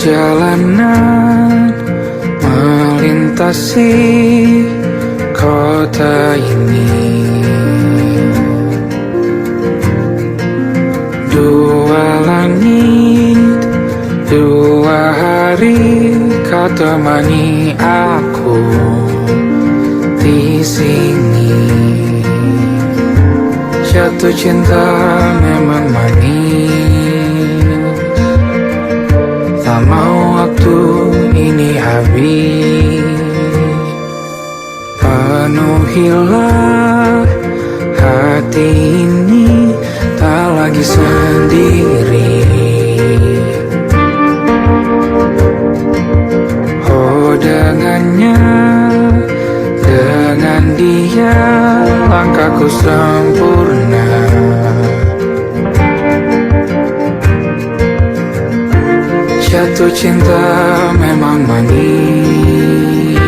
Perjalanan melintasi kota ini, dua langit, dua hari kau temani aku di sini. Jatuh cinta memang manis, tak mau waktu ini habis. Penuhilah hati ini, tak lagi sendiri. Oh dengannya, dengan dia langkahku sempurna. Jatuh cinta memang manis,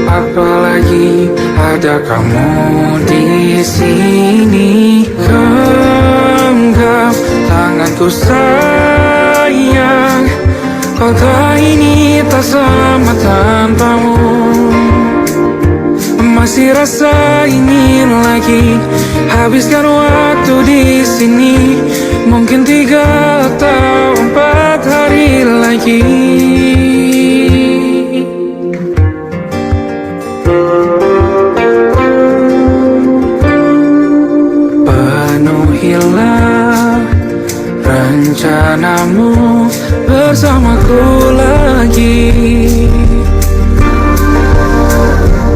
apalagi ada kamu di sini. Genggam tanganku sayang, kota ini tak sama tanpamu. Masih rasa ingin lagi habiskan waktu di sini. Mungkin 3 atau 4 hari lagi. Penuhilah rencanamu bersamaku lagi.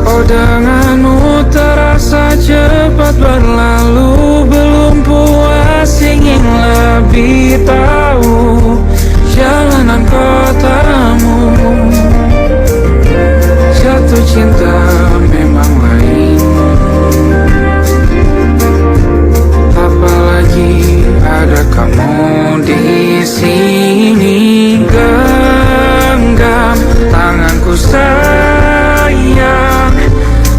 Oh denganmu terasa cepat berlalu, belum puas ingin lebih tahu jalanan kotamu. Jatuh cinta memang lain, apalagi ada kamu di sini. Genggam tanganku sayang,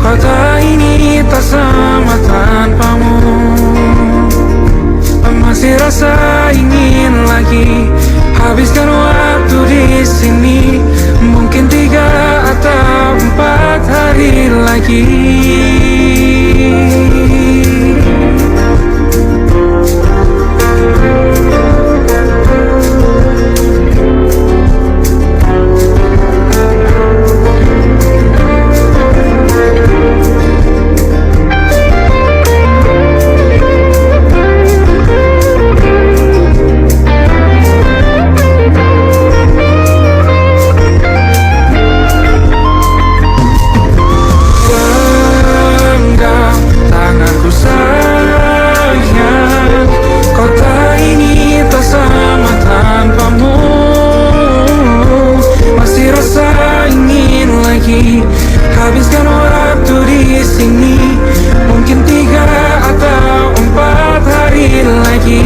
kota ini tak sama tanpamu. Masih rasa ingin lagi habiskan waktu di sini. Mungkin 3 atau 4 hari lagi. Habiskan waktu di sini. Mungkin 3 atau 4 hari lagi.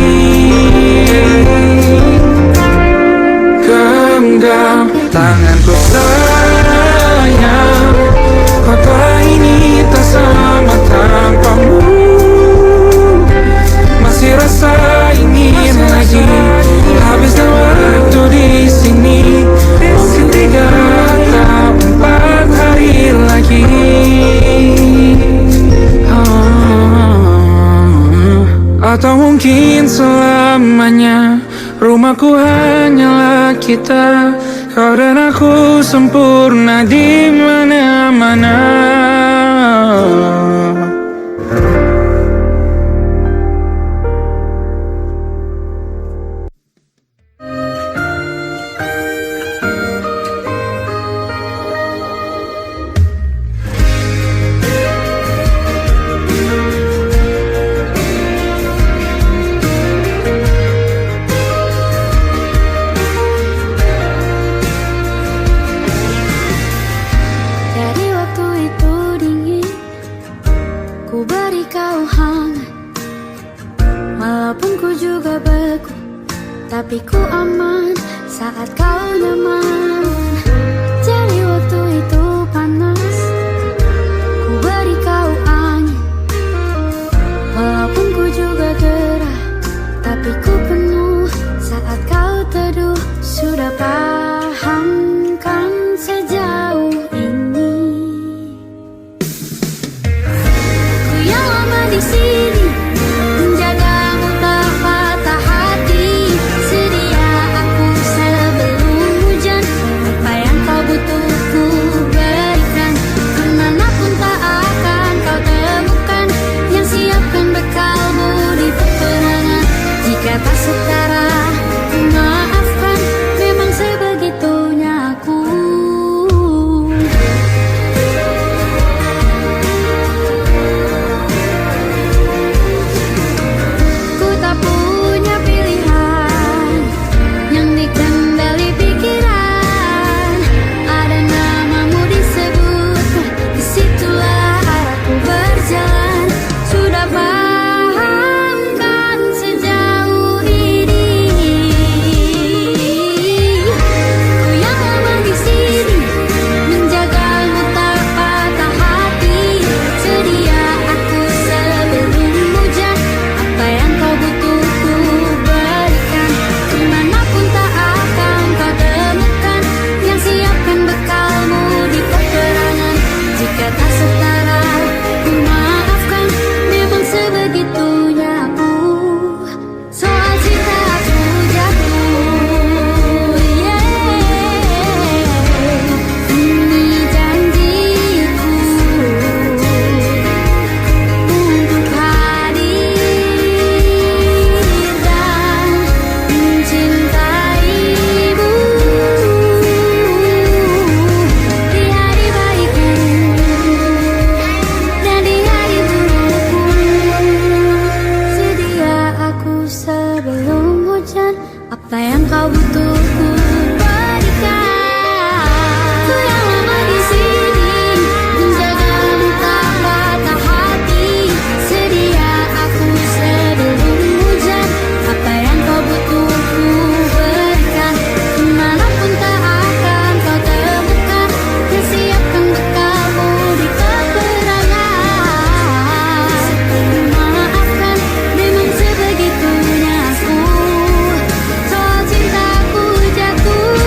Genggam tanganku sayang, kota ini tak sama tanpamu. Masih rasa ingin lagi habiskan waktu di sini. Mungkin 3 atau 4 hari lagi. Atau mungkin selamanya. Rumahku hanyalah kita, kau dan aku sempurna di mana-mana. Tapi ku aman saat kau nyaman. Jadi waktu itu panas, ku beri kau angin. Walaupun ku juga gerah, tapi ku penuh saat kau teduh. butuh ku berikan. Ku yang lama di sini menjagamu tak patah hati. Sedia aku sebelum hujan. Apa yang kau butuh ku berikan. Kemanapun tak akan kau temukan. Persiapkan bekalmu di peperangan. Maafkan memang sebegitunya aku. Soal cintaku jatuh.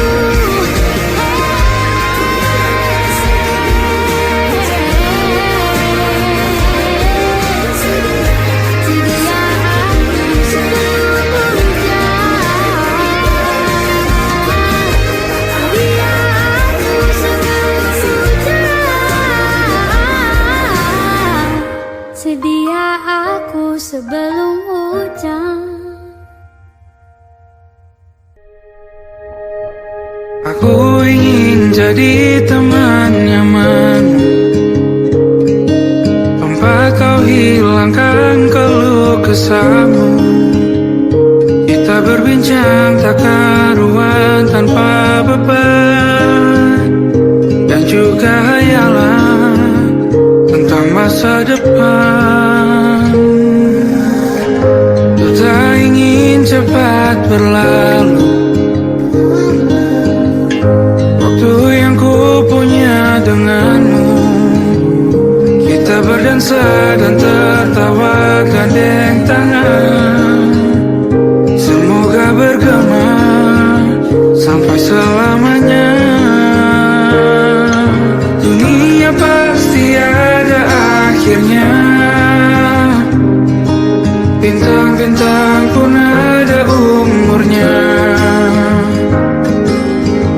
Sedia aku sebelum hujan. Sedia aku sebelum hujan. Aku ingin jadi teman nyaman, tempat kau hilangkan keluh kesahmu. Kita berbincang tak karuan tanpa beban, dan juga hayalan tentang masa depan. Ku tak ingin cepat berlalu waktu yang ku punya denganmu. Kita berdansa dan tertawa gandeng tangan. Semoga bergema sampai selamanya. Dunia pasti ada akhirnya. Bintang-bintang pun ada umurnya.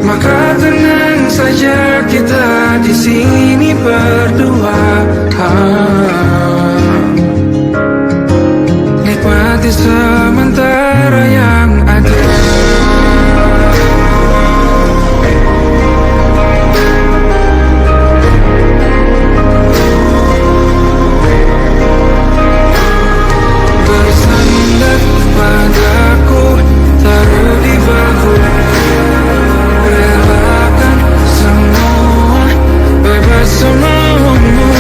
Maka tenang saja kita di sini berdua. Nikmati sementara yang ada. Bersandar padaku, taruh di bahu. Relakan semua, bebas semaumu.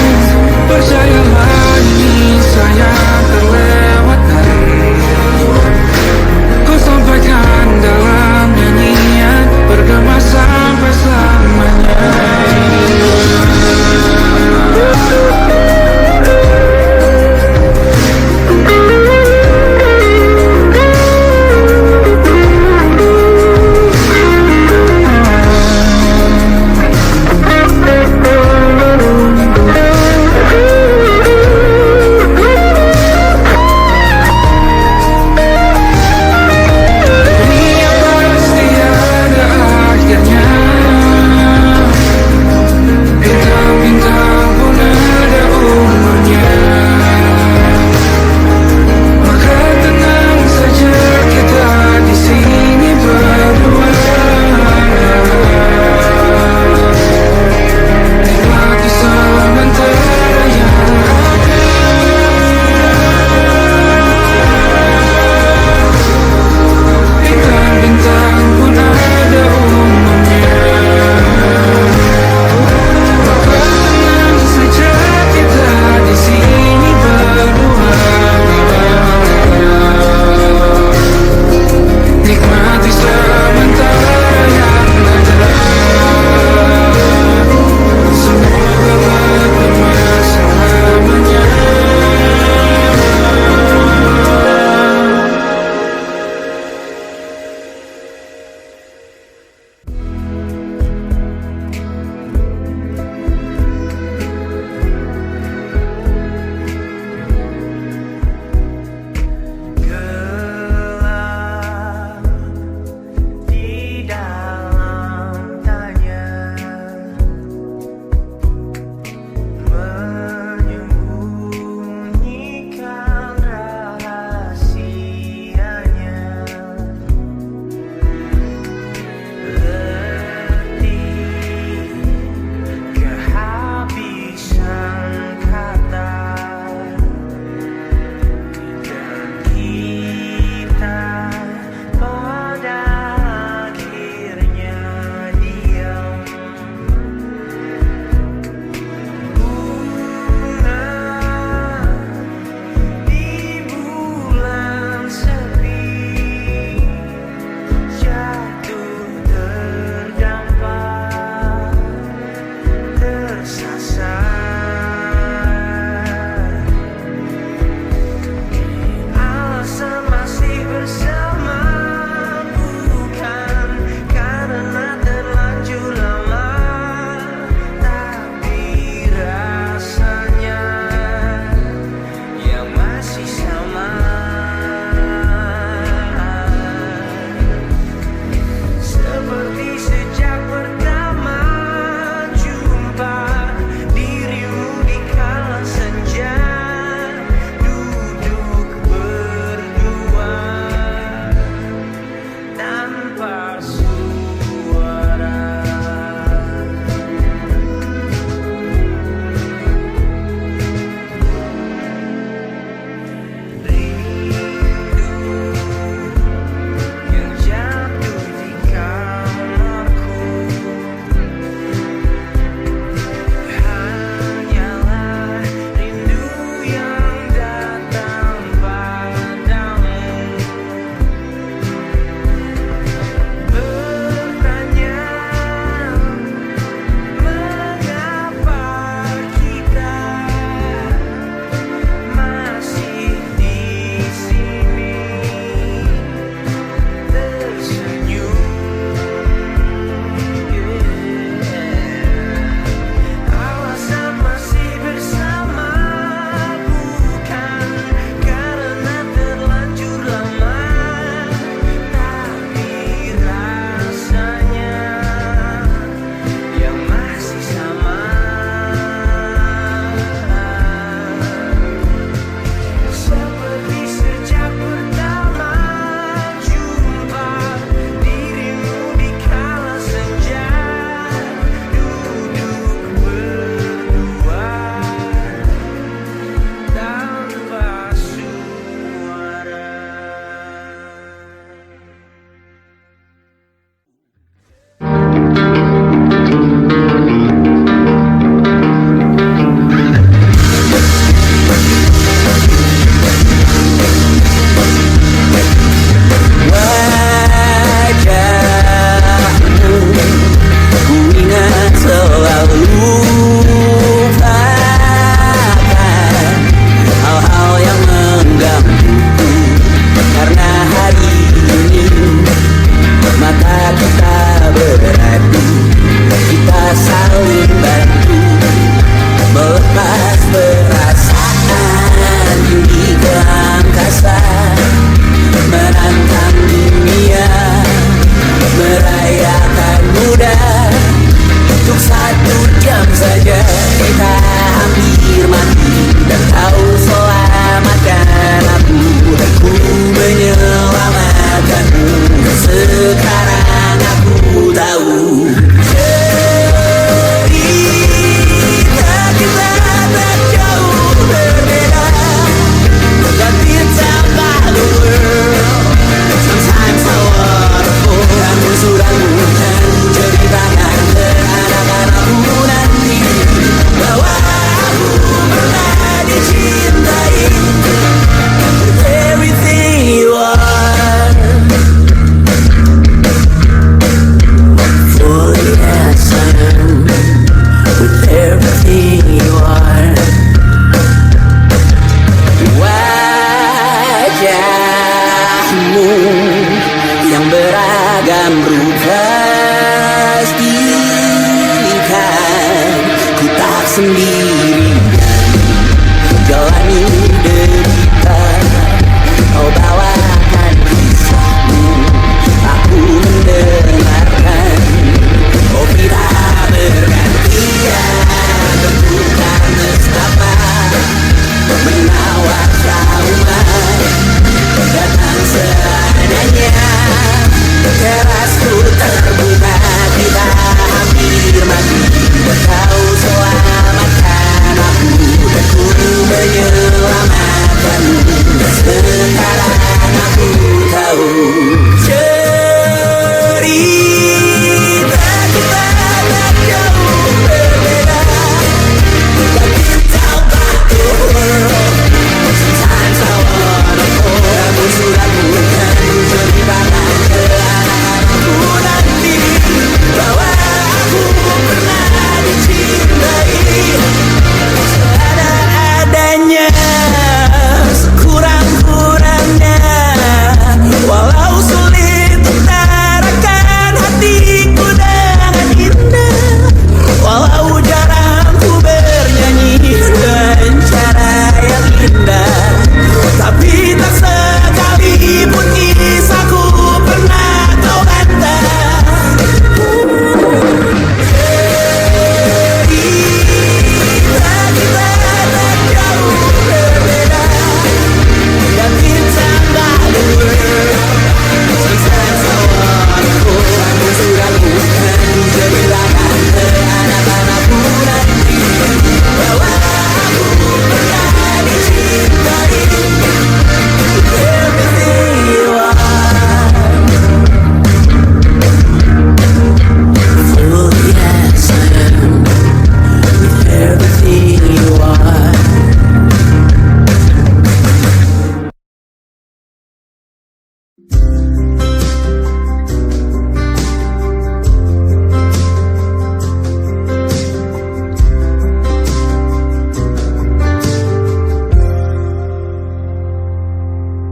jam saja kita hampir mati, dan kau selamatkan aku, dan ku menyelamatkanmu. Dan sekarang aku tahu cerita kita tak jauh berbeda. Dan kita the world. Sometimes I wanna fall. Kamu sudah bukan ceritakan ke anak-anakmu nanti bahwa aku pernah dicintai with everything you are. For yes I am with everything you are. Wajahmu yang beragam rupa pastikan ku tak sendirian jalani derita. Kau bawakan kisahmu, aku mendengarkan. Oh tidak bergantian bertukar nestapa, menawar trauma datang seadanya. Terasku terbuka, kita hampir mati, kau selamatkan aku, dan ku menyelamatkanmu. Dan sekarang aku tahu cerita kita tak jauh berbeda. Dan kita the world. Sometimes I wanna fall. Kamu sudah bukan ceritakan ke anak-anakku nanti bahwa aku pernah dicintai seadanya, sekurang-kurangnya. Walau sulit utarakan hatiku dengan indah, walau jarang ku bernyanyi dengan cara yang indah, tapi tak sekalipun kisahku pernah kau bantah. Cerita kita tak jauh berbeda, dan kita the world. Sometimes I wanna fall. Kamu sudah bukan ceritakan ke anak-anakku nanti bahwa aku pernah dicintai with everything you are. Oh yes I am with everything you are.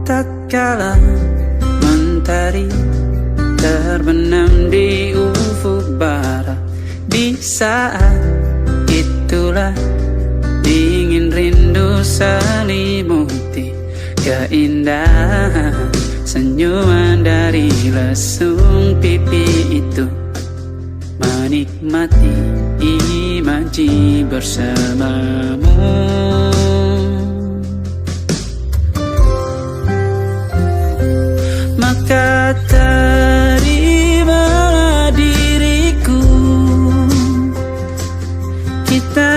Tak kala mentari terbenam di ufuk barat, di saat itulah dingin rindu selimuti keindahan senyuman dari lesung pipi itu, menikmati imaji bersamamu. Maka terimalah diriku, kita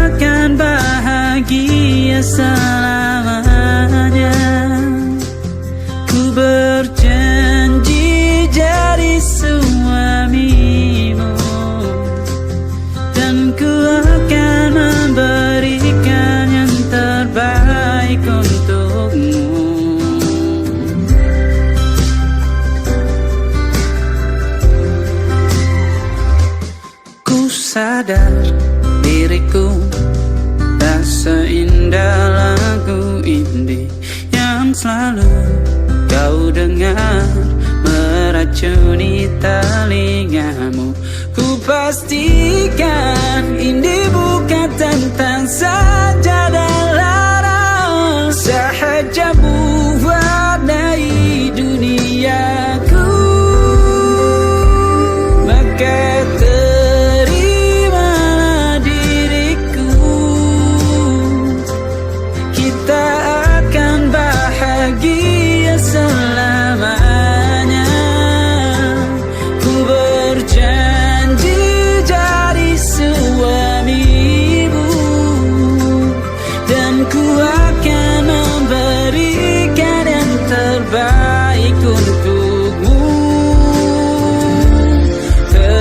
akan bahagia selamanya. Ku berjanji jadi suamimu, dan ku akan memberikan yang terbaik untukmu. Sadar diriku tak seindah lagu indie yang selalu kau dengar meracuni telingamu. Ku pastikan indie bukan tentang saja dan lara, sahaja mewarnai duniaku. Maka terimalah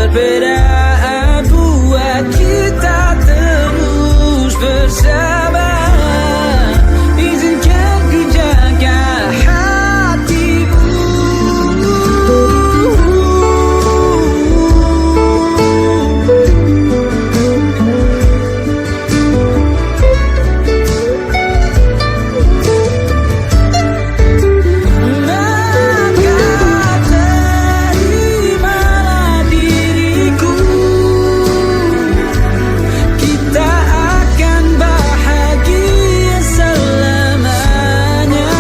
Perbedaan buat kita terus bersama. Izinkan ku jaga hatimu. Maka terimalah diriku. Kita akan bahagia selamanya.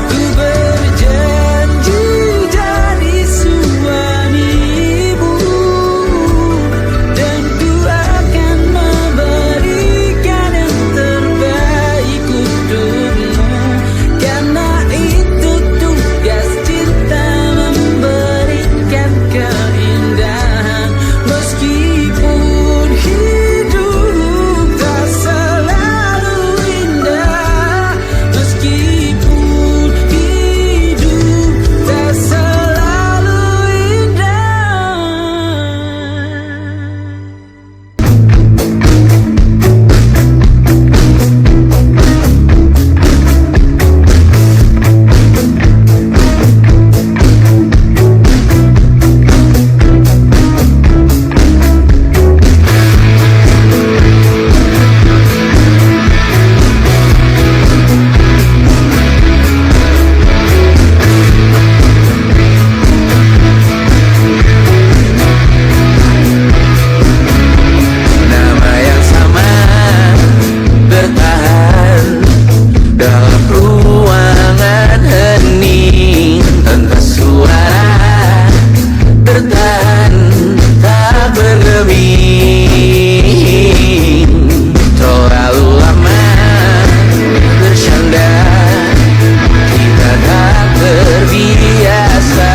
Ku berjanji jadi suamimu, dan ku akan memberikan yang terbaik untukmu. Karena itu tugas cinta, memberikan keindahan. Meskipun hidup tak selalu indah, meskipun hidup tak selalu indah. Nama yang sama bertahan dalam ruangan hening, tanpa suara bertahan tak bergeming. Terlalu lama bersandar, kita tak terbiasa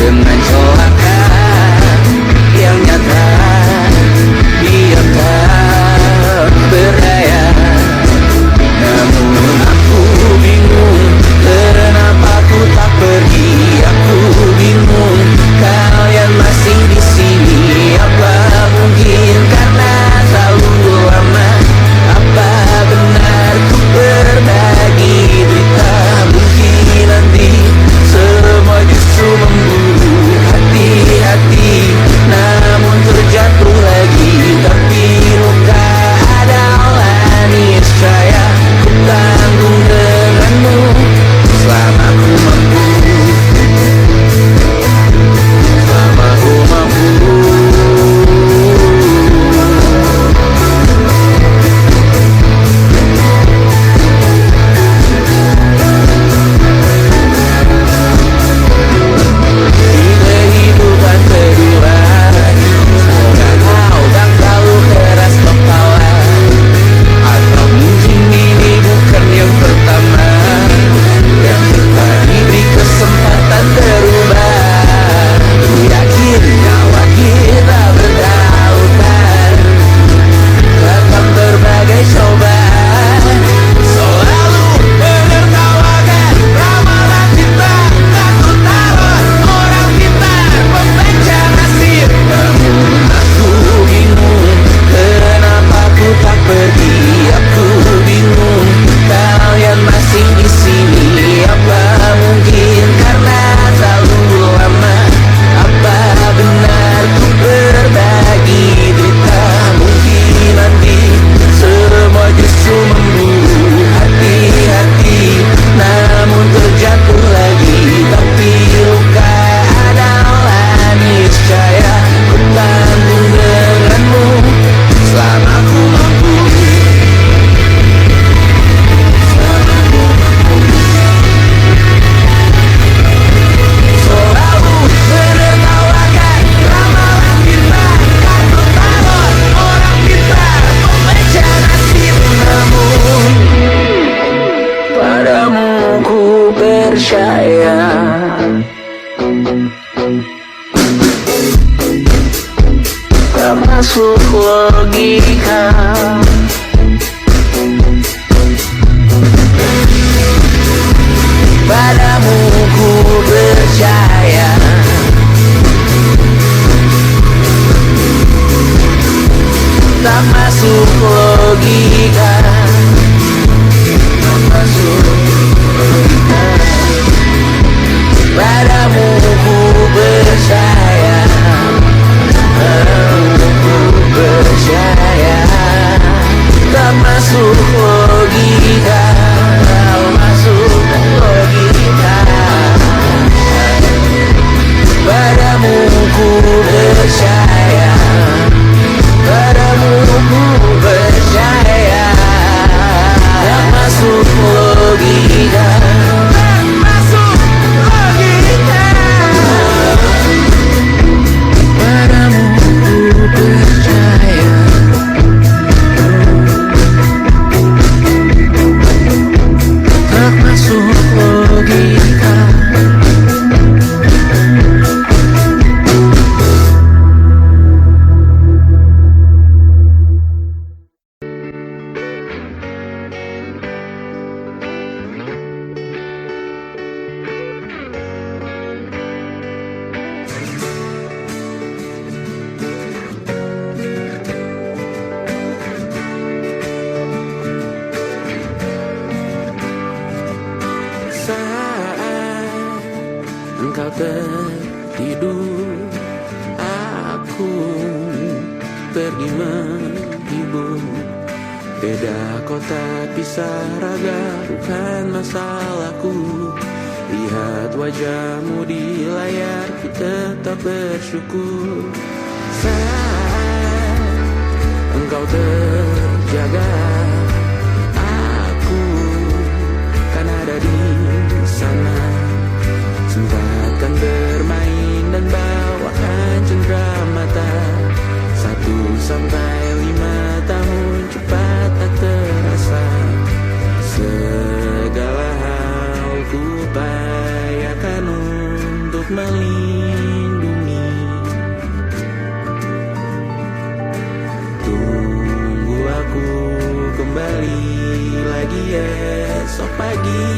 dengan celaka yang nyata. Dia tak berdaya, namun aku bingung kenapa aku tak pergi. Aku bingung kalian masih di sini. Apa mungkin karena terlalu lama? Apa benar ku berbagi berita? Mungkin nanti semua justru memburu hati-hati, namun terjatuh lagi. Tapi luka adalah niscaya, ku tanggung denganmu selama ku mampu. Selama ku mampu. Di kehidupan kedua, semoga kau tak terlalu keras kepala. Atau mungkin ini bukan yang pertama yang kita diberi kesempatan berubah. Ku yakin nyawa kita bertautan dalam berbagai cobaan. Selalu menertawakan ramalan kita, takut taruh orang pintar membaca nasib. Namun aku bingung kenapa ku tak pergi. Aku bingung kalian masih di sini. Apa mungkin karena terlalu lama? Apa benar ku berbagi berita? Mungkin nanti semua justru memburu hati-hati, namun terjatuh lagi. Tapi luka adalah niscaya, ku tanggung denganmu selama ku mampu. Selalu menertawakan ramalan kita, takut taruh orang pintar membaca nasib. Namun padamu ku percaya. Tak masuk logika. Padamu ku percaya. tertidur, aku pergi menghibur. Beda kota pisah raga bukan masalahku. Lihat wajahmu di layar, ku tetap bersyukur. Saat engkau terjaga, aku kan ada di sana. Sempatkan bermain dan bawakan cendera mata. 1-5 tahun cepat tak terasa. Segala hal ku upayakan untuk melindungi. Tunggu aku kembali lagi esok pagi.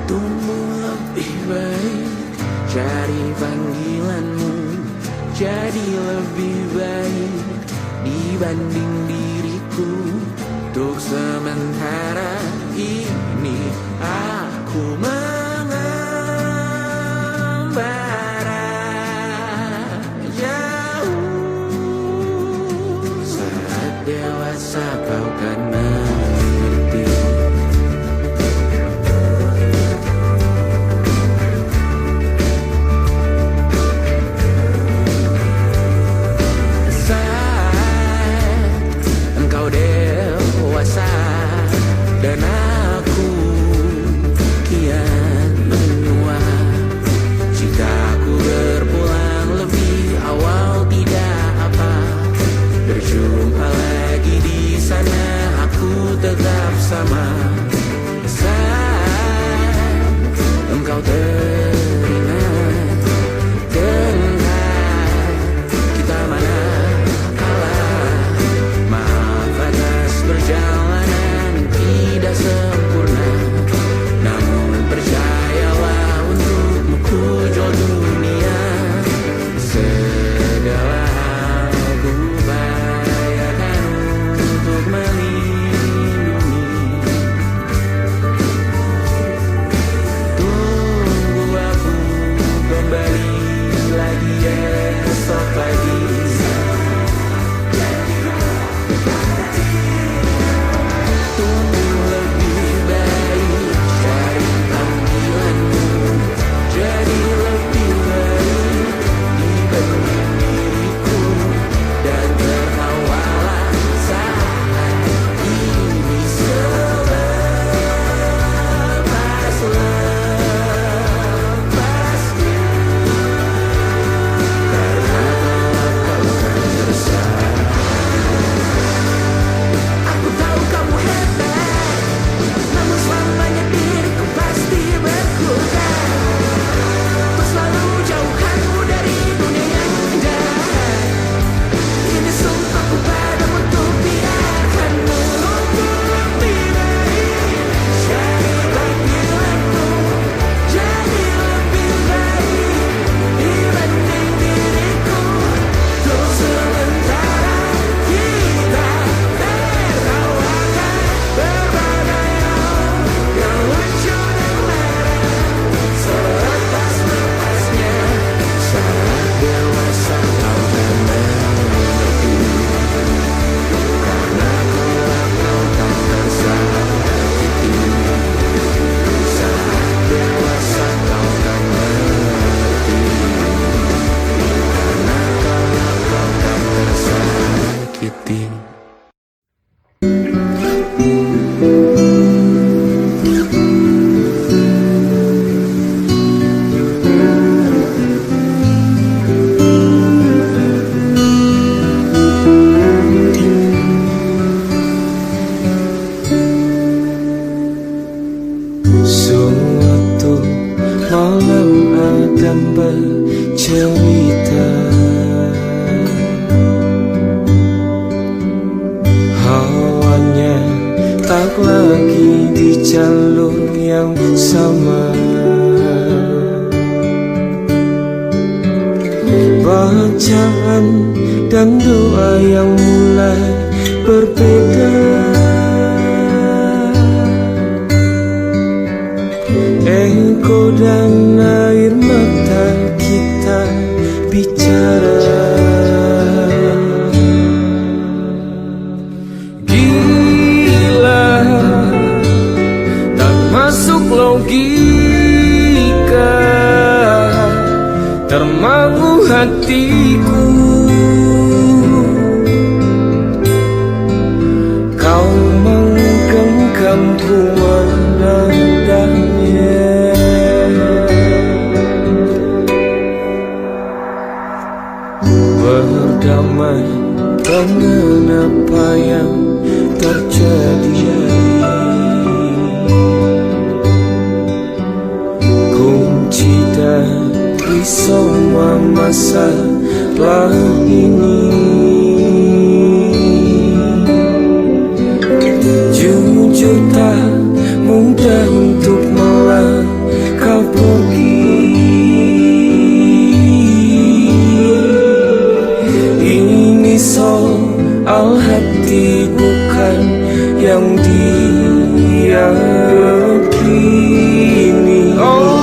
Tumbuh lebih baik, cari panggilanmu, jadi lebih baik dibanding diriku. Untuk sementara ini aku mengembara jauh. Saat dewasa kau kan mengerti. Dan aku kian menua. Jika aku berpulang lebih awal tidak apa. Berjumpa lagi di sana, aku tetap sama. Saat engkau teringat tentang kita mana kalah. Maaf atas perjalanan tidak sempurna, namun percayalah untukmu ku jual dunia. Segala hal ku upayakan untuk melindungi. Tunggu aku kembali lagi esok pagi. bercerita. Hawanya tak lagi di jalur yang sama. Bacaan dan doa yang mulai berbeda. Ego dan air mata kita bicara. Gila, tak masuk logika, termangu hatiku. Kau menggenggamku menendangnya. Berdamai dengan apa yang terjadi. Kunci dari semua masalah ini. Jujur tak mudah untuk melangkah pergi. Ini soal hati bukan yang diyakini. Oh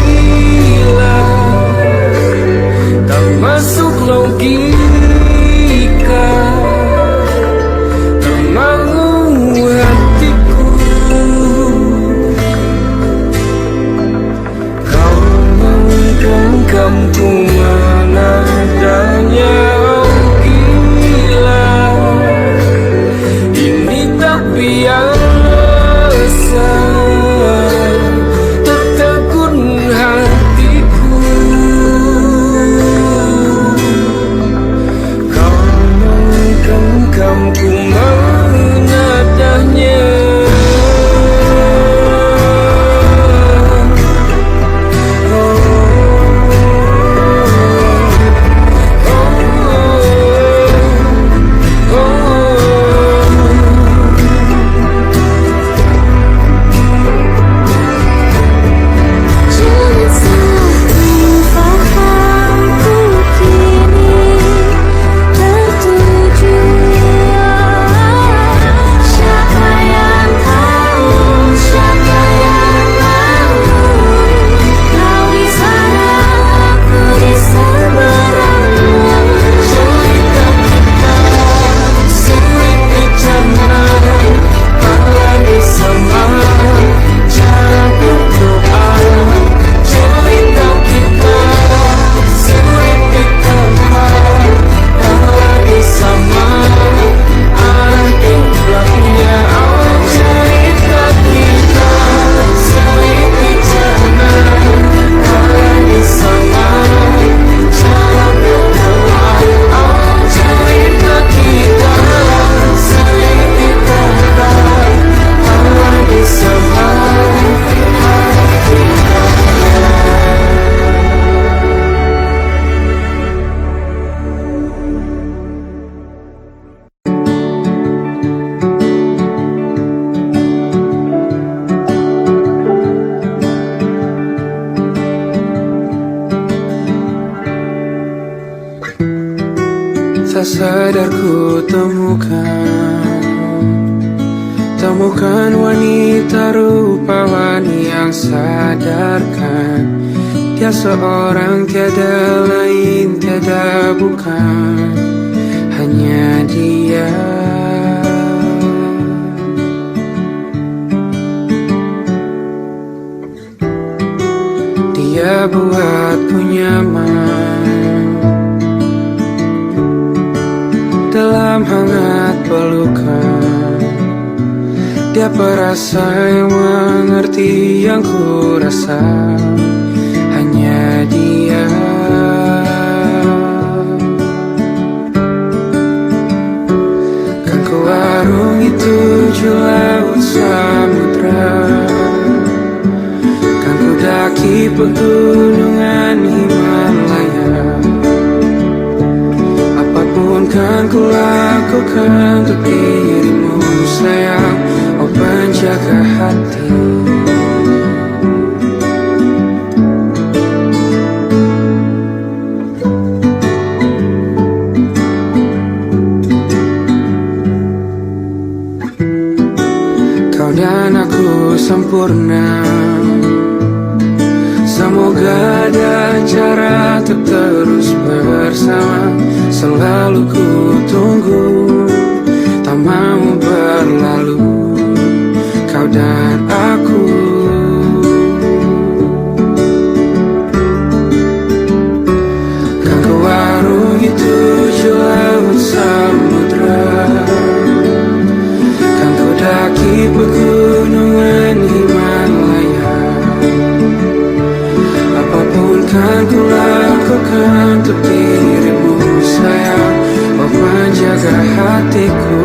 gila, tak masuk logika, termangu hatiku. Kau menggenggamku menadanya. Biasa tertegun hatiku. Kau menggenggamku menadahnya. Tak sadar ku temukan wanita rupawan yang sadarkan. Dia seorang tiada lain, tiada bukan, hanya dia. Dia buatku nyaman dalam hangat pelukan. Dia perasa yang mengerti yang ku rasa, hanya dia. Kan ku arungi 7 laut samudra, kan ku daki pegunungan Himalaya. Kan ku lakukan untuk dirimu sayang, oh penjaga hati. Kau dan aku sempurna, untuk terus bersama. Selalu ku tunggu, tak mau berlalu, kau dan aku. Kan ke warung itu laut samudra, kan ku daki pegunungan Himalaya. Apapun kan ku lakukan untuk dirimu sayang, oh menjaga hatiku.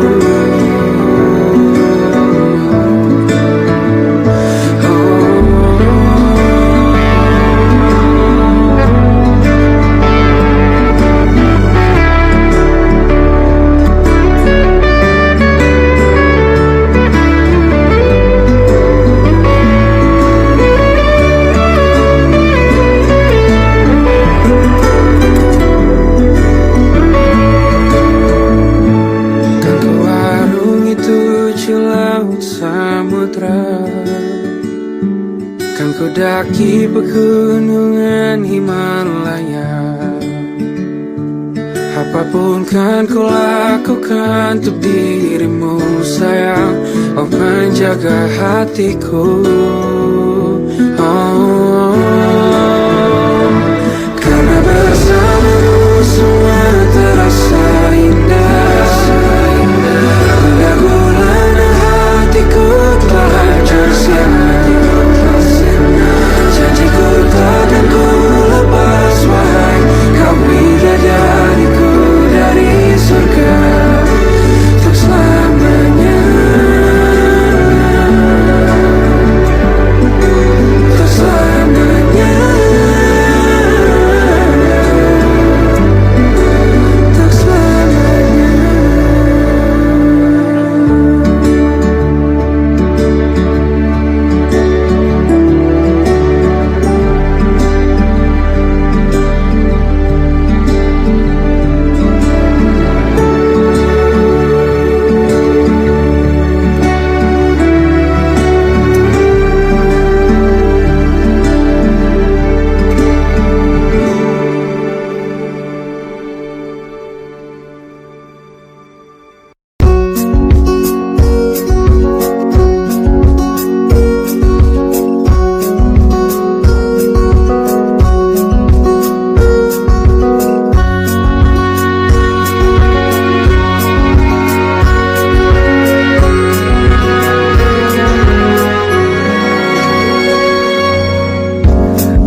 Kan ku daki pegunungan Himalaya. Apapun kan ku lakukan untuk dirimu sayang, oh menjaga hatiku. Oh, karena bersamamu semua terasa indah. Gula-gulana hatiku telah hancur siang. Janjiku takkan ku lepas, wahai kau bidadariku dari surga untuk selamanya, untuk selamanya, untuk selamanya.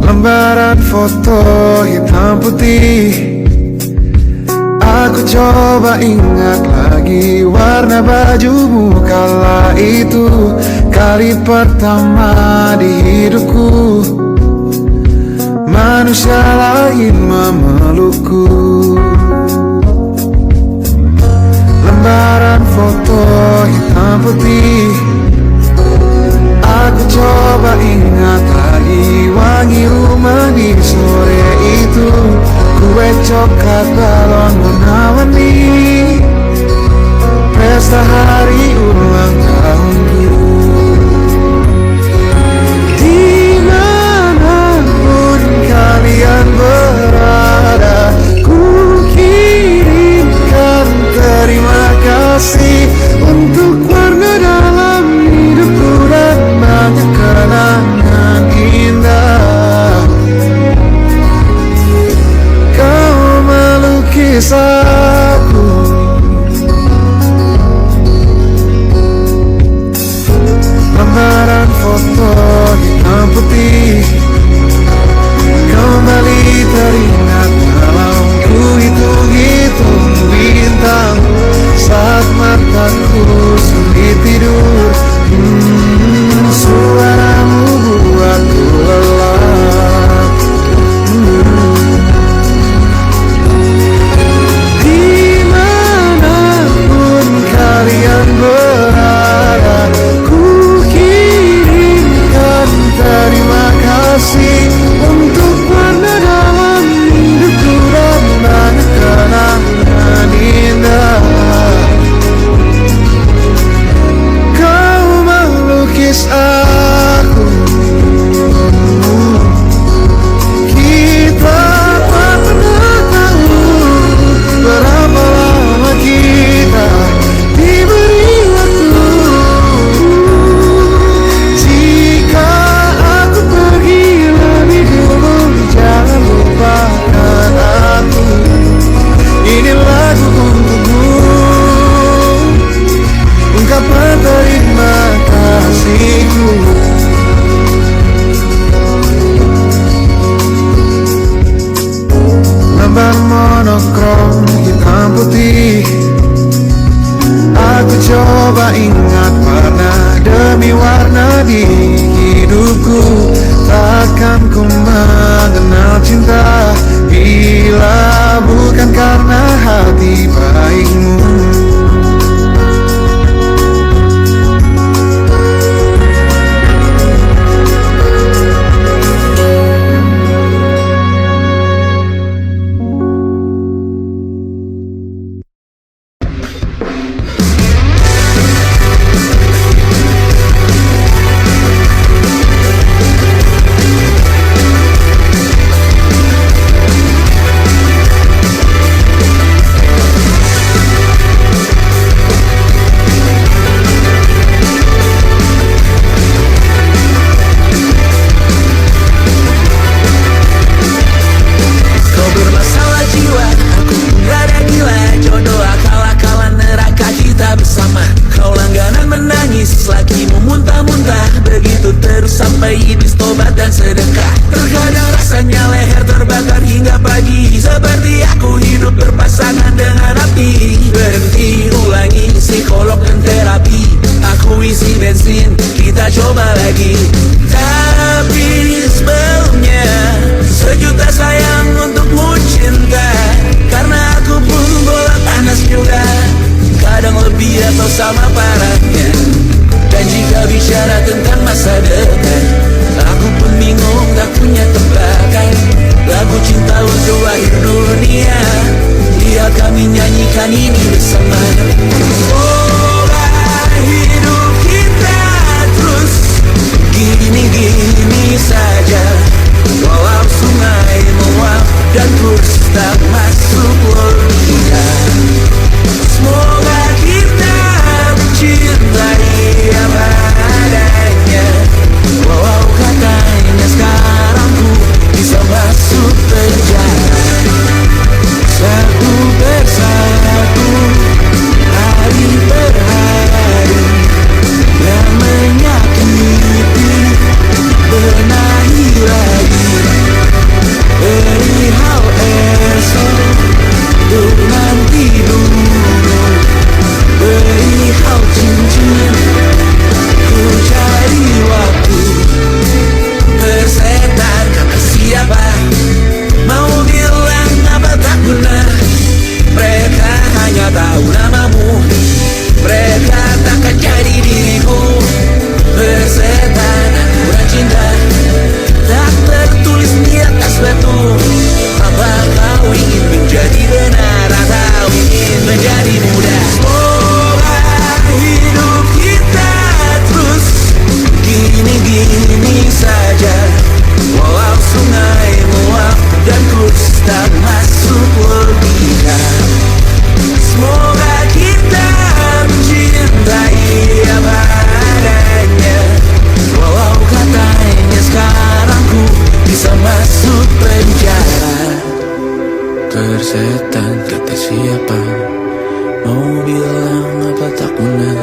Lembaran foto hitam putih, aku coba ingat lagi warna bajumu kala itu. Kali pertama di hidupku manusia lain memelukku. Lembaran foto hitam putih, aku coba ingat lagi wangi rumah di sore itu. Kue coklat balon warna-warni, pesta hari ulang tahunku. Dimanapun kalian berada, ku kirimkan terima kasih untuk warna dalam sholat dan sedekah. Terkadang rasanya leher terbakar hingga pagi, seperti aku hidup berpasangan dengan api. Berhenti, ulangi psikolog dan terapi. Aku isi bensin, kita coba lagi. Tapi sebelumnya sejuta sayang untukmu cinta, karena aku pun bola panas juga, kadang lebih atau sama parahnya. Dan jika bicara tentang masa depan, aku pun bingung tak punya tebakan. Lagu cinta untuk akhir dunia, lihat kami nyanyikan ini bersama. Semoga hidup kita terus gini-gini saja, walau sungai meluap dan terus tak masuk logika. Semoga kita mencintai apa adanya, walau katanya sekarang ku bisa masuk penjara. Satu persatu, hari per hari, yang menyakiti benahi lagi. Perihal esok, untuk nanti dulu. Perihal cincin, ku cari waktu. Bersetan kata siapa, mau bilang apa tak guna. Mereka hanya tahu namamu, mereka takkan jadi diriku. Bersetan aturan cinta, tak tertulis di atas batu. Apa kau ingin menjadi benar atau ingin menjadi muda? Semoga hidup kita terus gini-gini saja, walau sungai meluap dan terus tak masuk logika. Semoga kita mencintai apa adanya, walau katanya sekarang ku bisa masuk penjara. Tersetan kata siapa, mau bilang apa tak guna.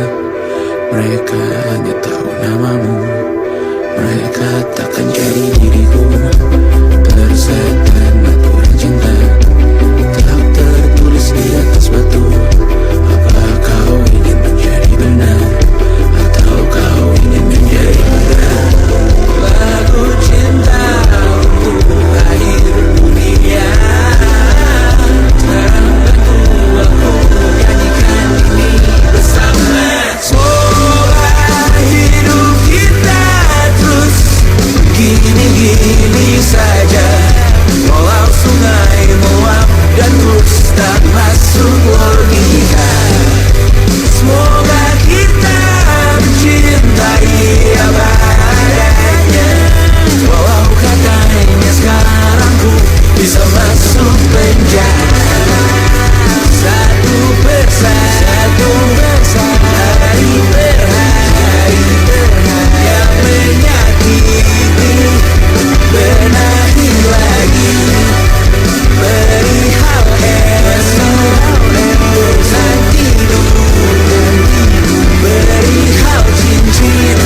Mereka hanya tahu namamu, mereka takkan jadi diriku. Tersetan aturan cinta, tak tertulis di atas batu. Apa kau ingin menjadi benar atau kau ingin menjadi muda? Lagu cinta untuk akhir dunia, terbantu aku nyanyikan ini bersama. Semoga hidup kita terus gini-gini saja, walau sungai meluap dan terus tak masuk logika. Semoga kita mencintai apa adanya, walau katanya sekarang ku bisa masuk penjara. Satu persatu, hari per hari, yang menyakiti benahi lagi. Perihal esok, untuk nanti dulu. Perihal cincin,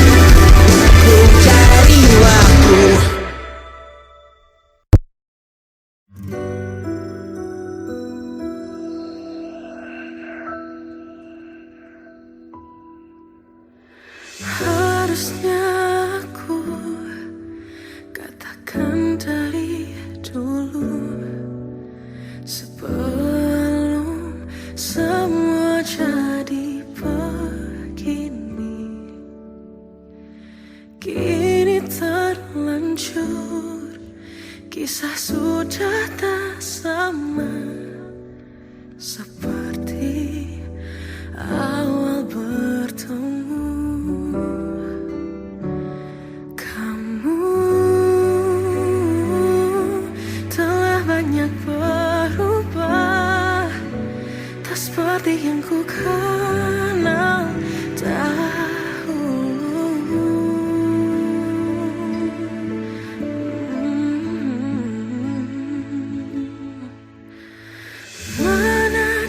ku cari waktu. Harusnya aku katakan dari dulu, sebelum semua jadi begini. Kini terlanjur, kisah sudah tak sama seperti awal bertemu. Kamu telah banyak berubah, tak seperti yang ku kenal dahulu. Mana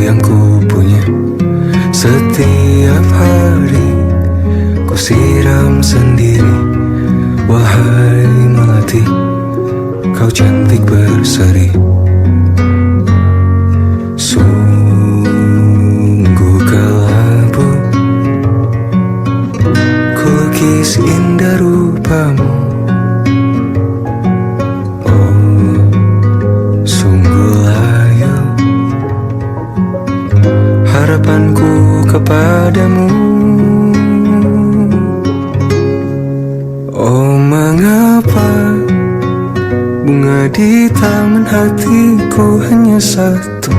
yang ku punya. Setiap hari ku siram sendiri. Wahai melati, kau cantik berseri. Sungguh kelabu ku lukis indah rupamu. Oh, sungguh layu harapanku kepadamu. Oh, mengapa bunga di taman hatiku hanya satu?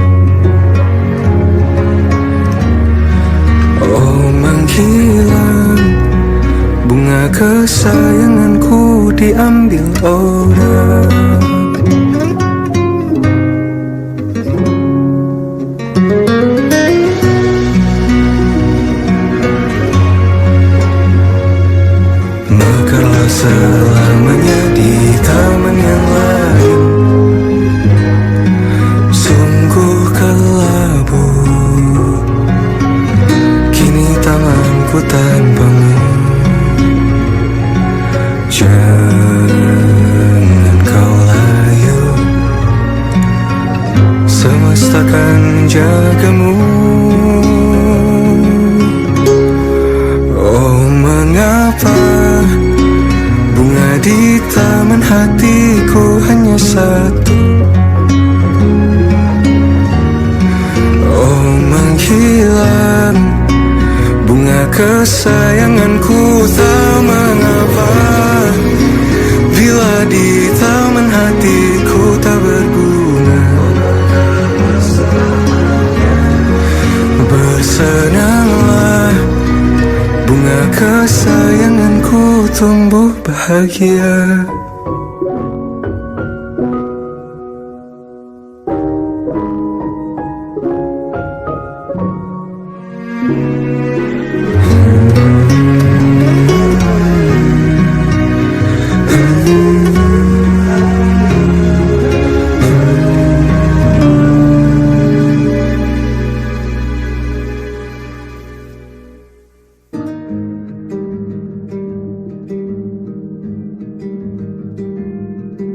Oh, menghilang bunga kesayanganku diambil orang. Mekarlah selamanya di taman yang lain. Sungguh kelabu kini tamanku tanpamu. Jangan kau layu, semesta kan menjagamu. Oh, mengapa bunga di taman hatiku hanya satu? Oh, menghilang bunga kesayanganku, tak mengapa bila di taman hatiku tak berguna. Bersenanglah bunga kesayanganku tumbuh bahagia.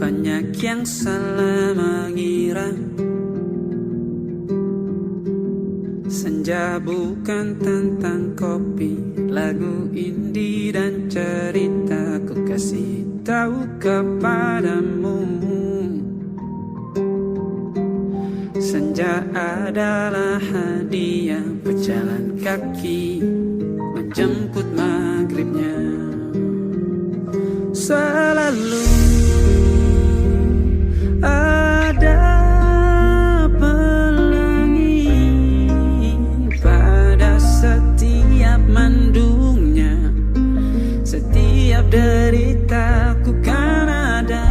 Banyak yang salah mengira senja bukan tentang kopi, lagu indie dan cerita. Ku kasih tahu kepadamu, senja adalah hadiah berjalan kaki menjemput maghribnya. Selalu ada pelangi pada setiap mendungnya. Setiap deritaku kan ada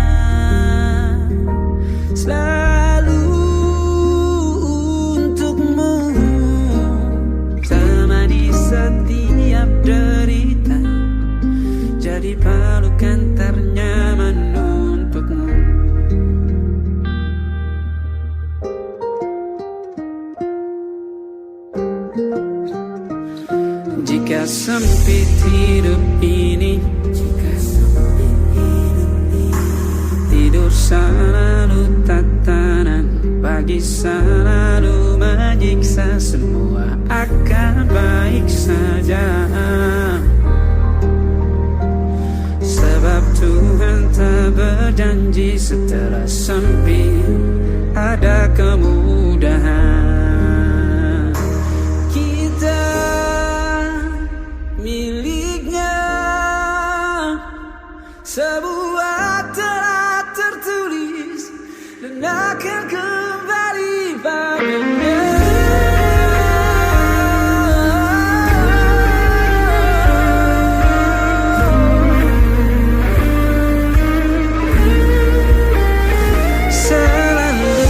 selalu untukmu, temani setiap derita, jadi pelukan ternyaman untukmu. Jika sempit hidup ini, tidur selalu tatanan, pagi selalu menyiksa, semua akan baik saja. Sebab Tuhan tak berjanji setelah sempit ada kemudahan. Sebuah telah tertulis dan akan kembali padanya. Selalu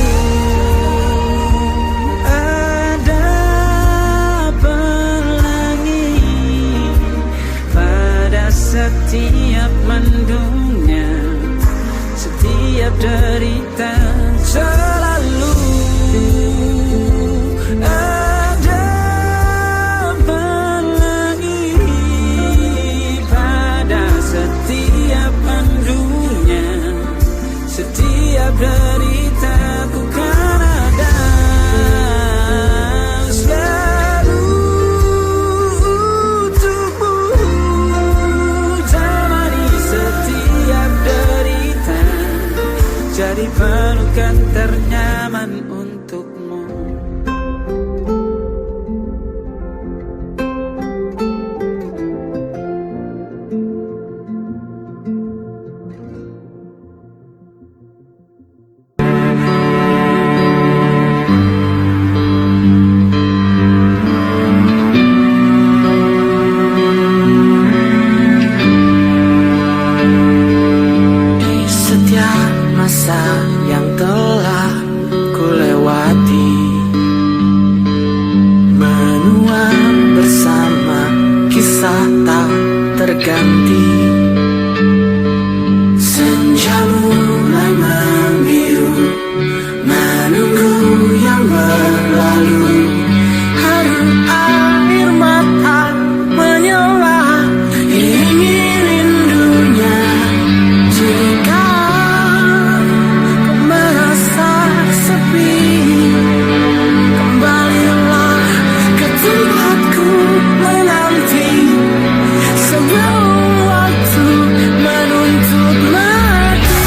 terasa tak terganti. Senja mulai membiru, menunggu yang berlalu. Haru air mata menyala, ingin rindunya. Jika kau merasa sepi, kembalilah ke tempatku menanti. Sebelum waktu menuntut mati.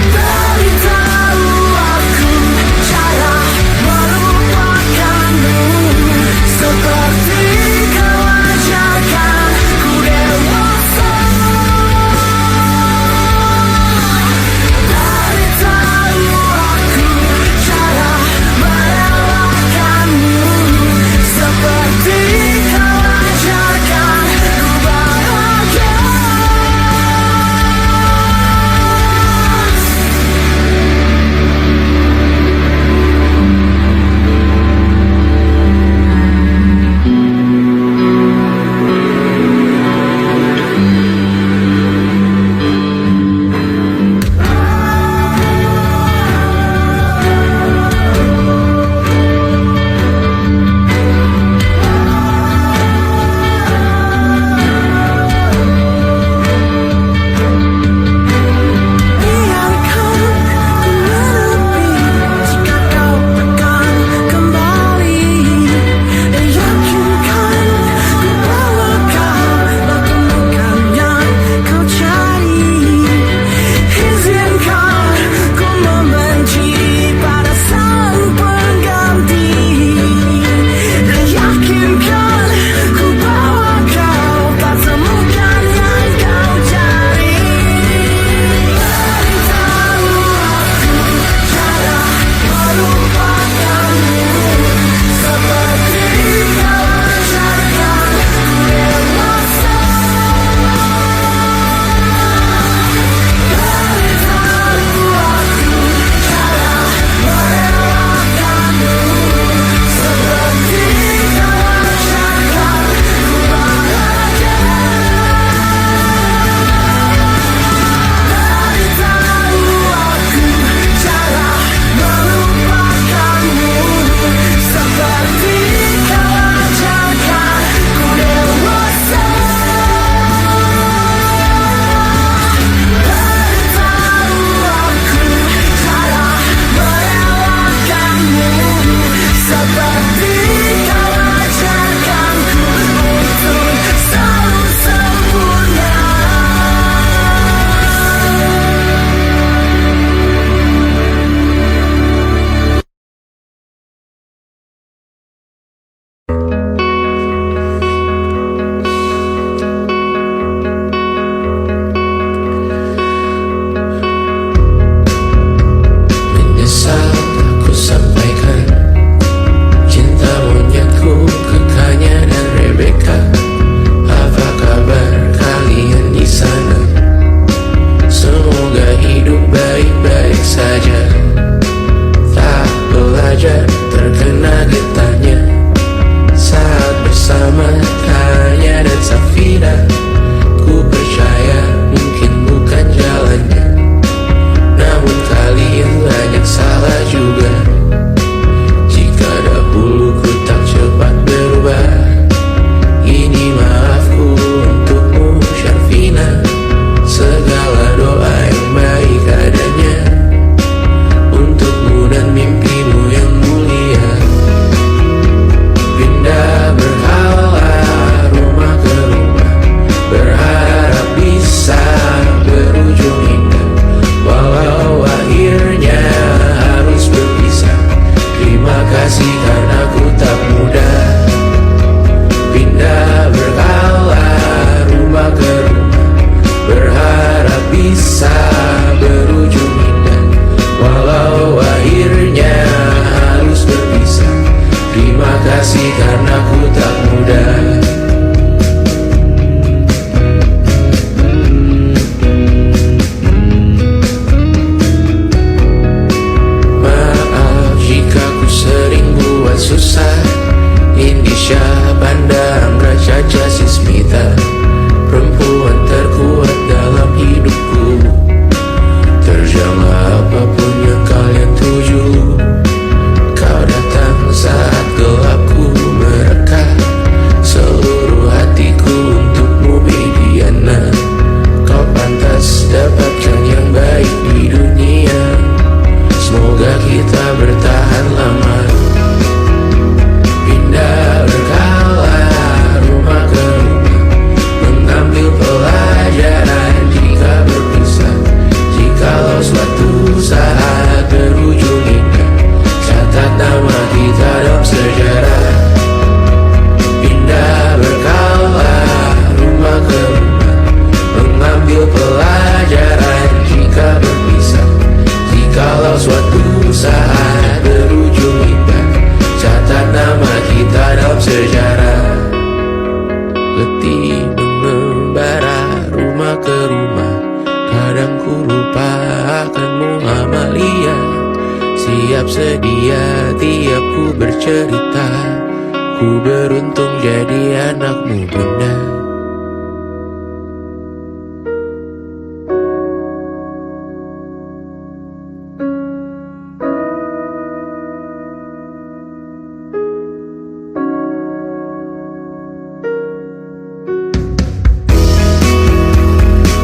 Beritahu aku cara melupakanmu, seperti kau ajarkan ku dewasa. Beritahu aku cara merelakanmu, seperti kau ajarkan ku bahagia. Biarkan ku menepi jika kau akan kembali. Yakinkan ku bahwa kau temukan yang kau cari. Izinkan ku membenci pada sang pengganti. Yakinkan ku bahwa kau tak temukan yang kau cari. Beritahu aku cara melupakanmu, seperti kau ajarkan ku dewasa. Beritahu aku cara merelakanmu, seperti kau ajarkan ku bahagia. Beritahu aku cara melupakanmu, seperti kau ajarkan ku dewasa. Beritahu aku cara merelakanmu, seperti kau ajarkanku untuk selalu sempurna. Menyesal aku sampaikan cinta monyetku ke Kanya dan Rebecca. Apa kabar kalian di sana? Semoga hidup baik-baik saja. Tak belajar terkena getahnya saat bersama Kanya dan Safina. Ku percaya mungkin bukan jalannya, namun kalian banyak salah juga. Jika dahulu ku tak cepat berubah, ini maafku untukmu Syarfina. Segala doa yang baik adanya untukmu dan mimpimu yang mulia. Pindah berhala rumah ke rumah, berharap bisa berujung indah. Walau akhirnya harus berpisah, terima kasih karena ku tak mudah. Pindah berhala rumah ke rumah, kasih karena ku tak mudah. Maaf jika ku sering buat susah. Indisha pandang Raja Jasismita, perempuan terkuat dalam hidupku. Terjanglah apapun yang kalian tuju. Kau datang saat gelapku mereka. Seluruh hatiku untukmu Mediana. Kau pantas dapatkan yang baik di dunia. Semoga kita bertahan lama. Pindah berkala rumah ke rumah, mengambil pelajaran jika berpisah. Jikalau suatu saat berujung indah, catat nama kita dalam sejarah. Pindah berkala rumah ke rumah, mengambil pelajaran jika berpisah. Jikalau suatu saat berujung indah, catat nama kita dalam sejarah. Letih mengembara rumah ke rumah, kadang ku lupa akanmu Amalia. Siap sedia tiap ku bercerita, ku beruntung jadi anakmu bunda.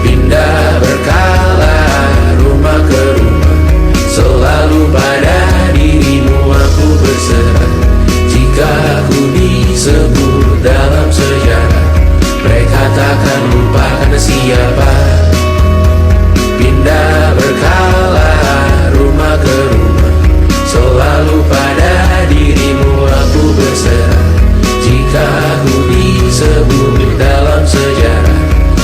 Pindah berkala rumah ke rumah, selalu pada dirimu aku berserah. Jika aku disebut dalam sejarah, mereka takkan lupa karena siapa. Pindah berkala rumah ke rumah, selalu pada dirimu aku berserah. Jika aku disebut dalam sejarah,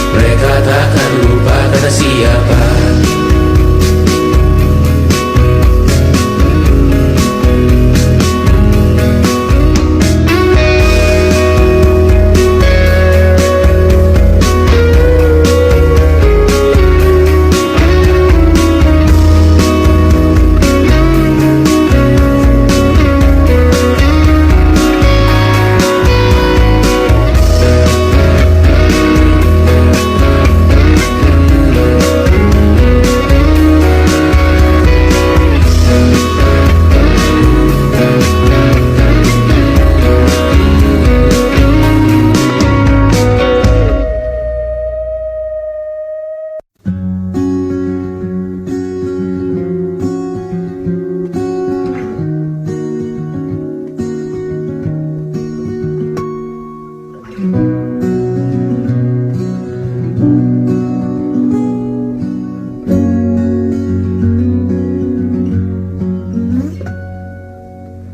mereka takkan lupa karena siapa.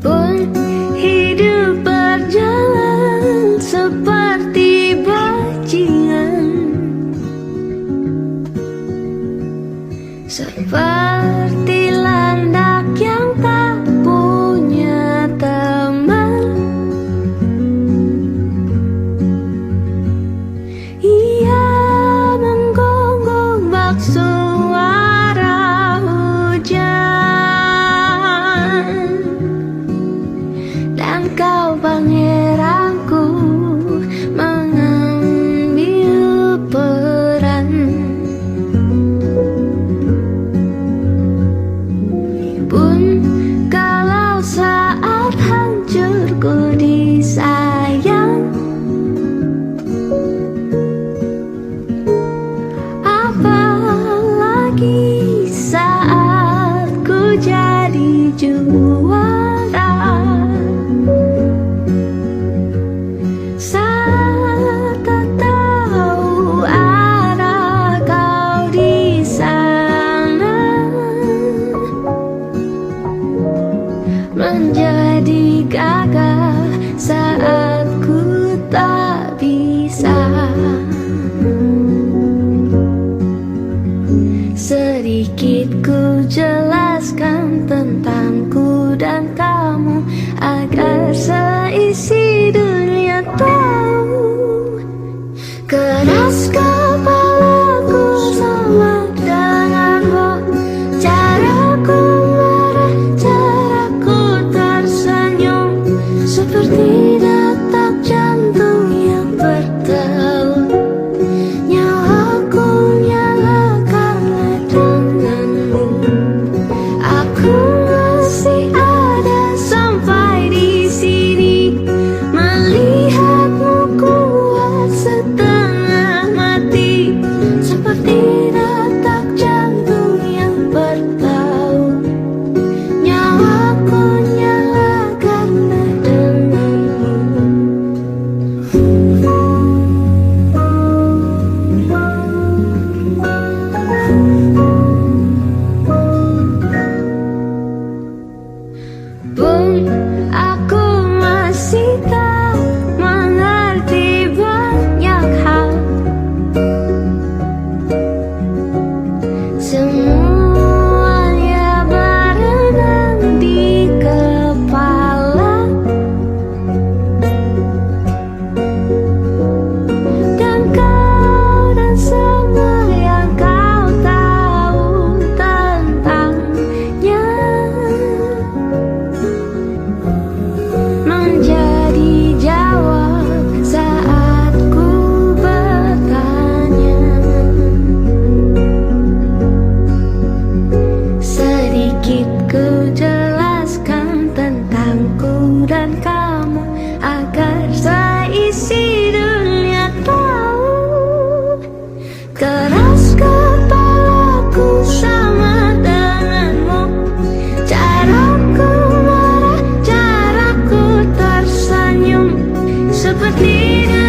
Pun hidup berjalan seperti bajingan, seperti landak yang tak punya teman. di